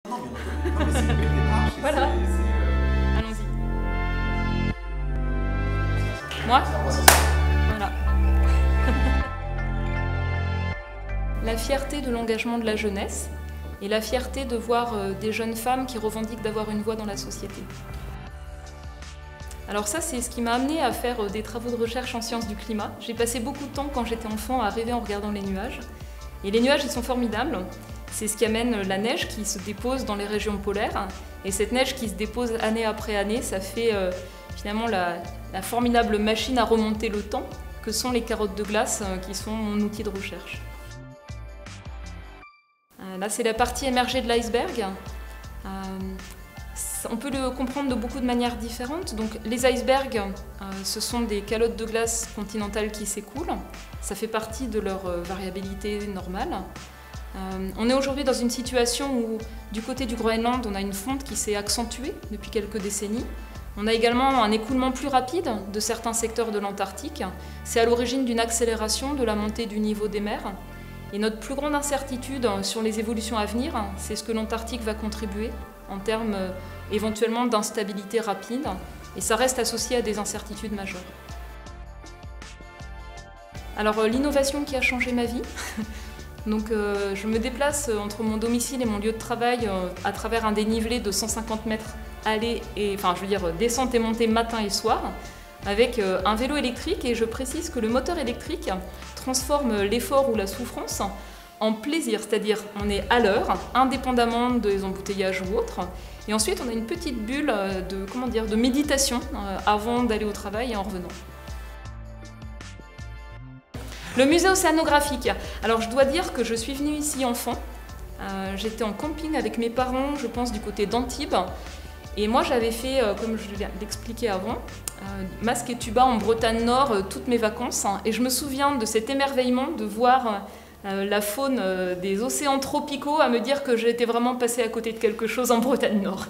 Non, mais c'est une belle démarche. Voilà. Allons-y. Moi? Voilà. La fierté de l'engagement de la jeunesse et la fierté de voir des jeunes femmes qui revendiquent d'avoir une voix dans la société. Alors ça, c'est ce qui m'a amenée à faire des travaux de recherche en sciences du climat. J'ai passé beaucoup de temps quand j'étais enfant à rêver en regardant les nuages. Et les nuages, ils sont formidables. C'est ce qui amène la neige qui se dépose dans les régions polaires. Et cette neige qui se dépose année après année, ça fait finalement la formidable machine à remonter le temps que sont les carottes de glace qui sont mon outil de recherche. Là, c'est la partie émergée de l'iceberg. On peut le comprendre de beaucoup de manières différentes. Donc, les icebergs, ce sont des calottes de glace continentales qui s'écoulent. Ça fait partie de leur variabilité normale. On est aujourd'hui dans une situation où, du côté du Groenland, on a une fonte qui s'est accentuée depuis quelques décennies. On a également un écoulement plus rapide de certains secteurs de l'Antarctique. C'est à l'origine d'une accélération de la montée du niveau des mers. Et notre plus grande incertitude sur les évolutions à venir, c'est ce que l'Antarctique va contribuer en termes éventuellement d'instabilité rapide. Et ça reste associé à des incertitudes majeures. Alors l'innovation qui a changé ma vie. Donc je me déplace entre mon domicile et mon lieu de travail à travers un dénivelé de 150 mètres descente et montée matin et soir, avec un vélo électrique, et je précise que le moteur électrique transforme l'effort ou la souffrance en plaisir, c'est-à-dire on est à l'heure, indépendamment des embouteillages ou autres, et ensuite on a une petite bulle de méditation avant d'aller au travail et en revenant. Le musée océanographique. Alors je dois dire que je suis venue ici enfant, j'étais en camping avec mes parents, je pense du côté d'Antibes, et moi j'avais fait, comme je l'expliquais avant, masque et tuba en Bretagne Nord toutes mes vacances, et je me souviens de cet émerveillement de voir la faune des océans tropicaux, à me dire que j'étais vraiment passée à côté de quelque chose en Bretagne Nord.